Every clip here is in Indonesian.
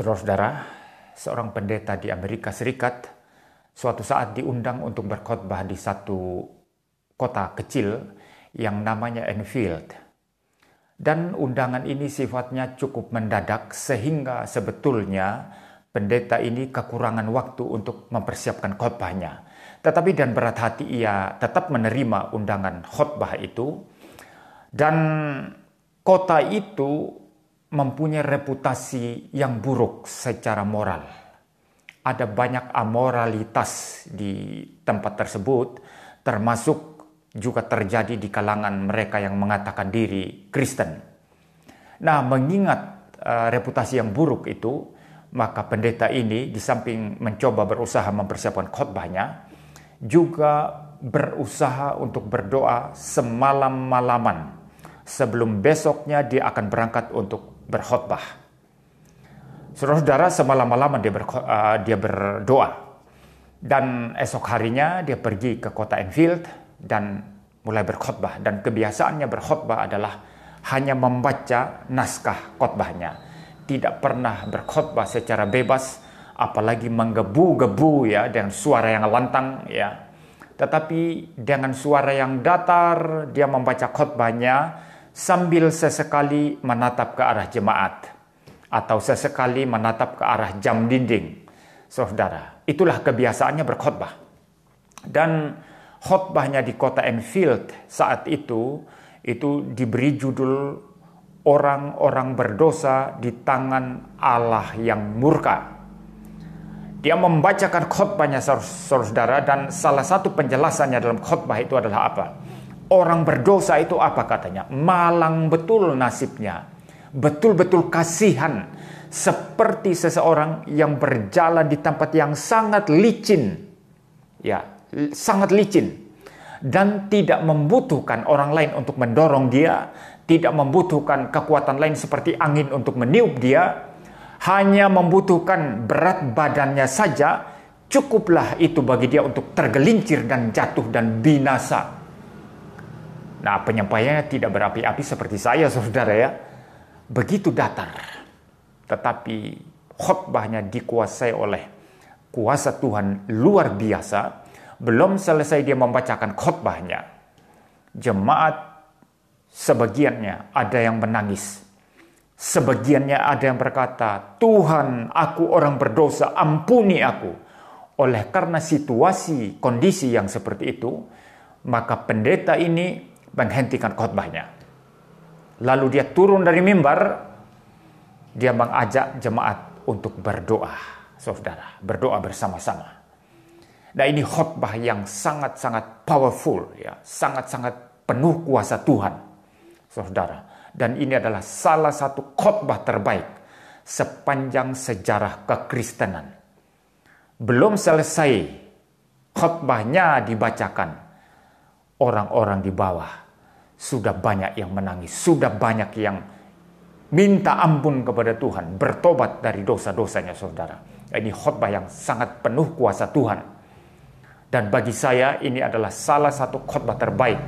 Saudara-saudara, seorang pendeta di Amerika Serikat suatu saat diundang untuk berkhotbah di satu kota kecil yang namanya Enfield. Dan undangan ini sifatnya cukup mendadak sehingga sebetulnya pendeta ini kekurangan waktu untuk mempersiapkan khotbahnya. Tetapi dan berat hati ia tetap menerima undangan khotbah itu. Dan kota itu mempunyai reputasi yang buruk secara moral. Ada banyak amoralitas di tempat tersebut, termasuk juga terjadi di kalangan mereka yang mengatakan diri Kristen. Nah, mengingat reputasi yang buruk itu, maka pendeta ini di samping mencoba berusaha mempersiapkan khotbahnya, juga berusaha untuk berdoa semalam-malaman sebelum besoknya dia akan berangkat untuk berkhotbah. Saudara-saudara, semalam-malaman dia berdoa. Dan esok harinya dia pergi ke kota Enfield dan mulai berkhotbah. Dan kebiasaannya berkhotbah adalah hanya membaca naskah khotbahnya. Tidak pernah berkhotbah secara bebas, apalagi menggebu-gebu ya dengan suara yang lantang ya. Tetapi dengan suara yang datar dia membaca khotbahnya sambil sesekali menatap ke arah jemaat atau sesekali menatap ke arah jam dinding. Saudara, itulah kebiasaannya berkhotbah. Dan khotbahnya di kota Enfield saat itu diberi judul Orang-orang berdosa di tangan Allah yang murka. Dia membacakan khotbahnya, saudara, dan salah satu penjelasannya dalam khotbah itu adalah apa? Orang berdosa itu apa katanya? Malang betul nasibnya. Betul-betul kasihan. Seperti seseorang yang berjalan di tempat yang sangat licin. Ya, sangat licin. Dan tidak membutuhkan orang lain untuk mendorong dia. Tidak membutuhkan kekuatan lain seperti angin untuk meniup dia. Hanya membutuhkan berat badannya saja. Cukuplah itu bagi dia untuk tergelincir dan jatuh dan binasa. Nah, penyampaiannya tidak berapi-api seperti saya, saudara ya. Begitu datar. Tetapi khotbahnya dikuasai oleh kuasa Tuhan luar biasa. Belum selesai dia membacakan khotbahnya, jemaat sebagiannya ada yang menangis. Sebagiannya ada yang berkata, Tuhan, aku orang berdosa, ampuni aku. Oleh karena situasi, kondisi yang seperti itu, maka pendeta ini menghentikan khotbahnya. Lalu dia turun dari mimbar, dia mengajak jemaat untuk berdoa, saudara, berdoa bersama-sama. Nah, ini khotbah yang sangat-sangat powerful, ya, sangat-sangat penuh kuasa Tuhan, saudara. Dan ini adalah salah satu khotbah terbaik sepanjang sejarah kekristenan. Belum selesai khotbahnya dibacakan, orang-orang di bawah sudah banyak yang menangis, sudah banyak yang minta ampun kepada Tuhan, bertobat dari dosa-dosanya, saudara. Ini khotbah yang sangat penuh kuasa Tuhan. Dan bagi saya ini adalah salah satu khotbah terbaik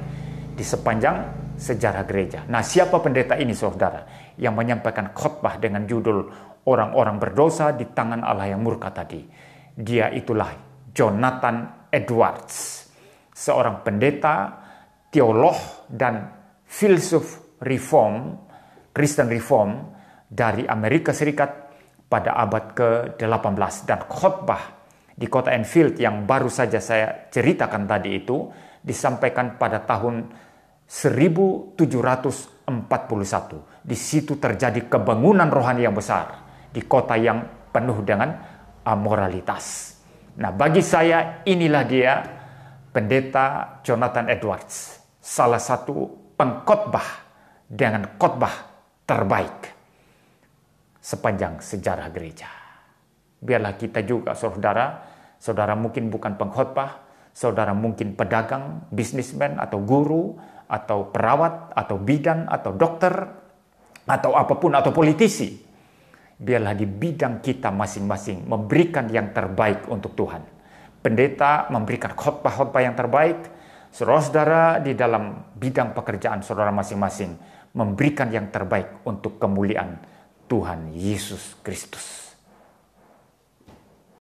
di sepanjang sejarah gereja. Nah, siapa pendeta ini, saudara, yang menyampaikan khotbah dengan judul Orang-orang berdosa di tangan Allah yang murka tadi? Dia itulah Jonathan Edwards, seorang pendeta, teolog, dan filsuf reform, Kristen reform dari Amerika Serikat pada abad ke-18. Dan khotbah di kota Enfield yang baru saja saya ceritakan tadi itu disampaikan pada tahun 1741. Di situ terjadi kebangunan rohani yang besar di kota yang penuh dengan amoralitas. Nah, bagi saya inilah dia pendeta Jonathan Edwards, salah satu pengkhotbah dengan khotbah terbaik sepanjang sejarah gereja. Biarlah kita juga, saudara mungkin bukan pengkhotbah, saudara mungkin pedagang, bisnismen, atau guru, atau perawat, atau bidan, atau dokter, atau apapun, atau politisi. Biarlah di bidang kita masing-masing memberikan yang terbaik untuk Tuhan. Pendeta memberikan khotbah-khotbah yang terbaik. Saudara-saudara di dalam bidang pekerjaan saudara masing-masing memberikan yang terbaik untuk kemuliaan Tuhan Yesus Kristus.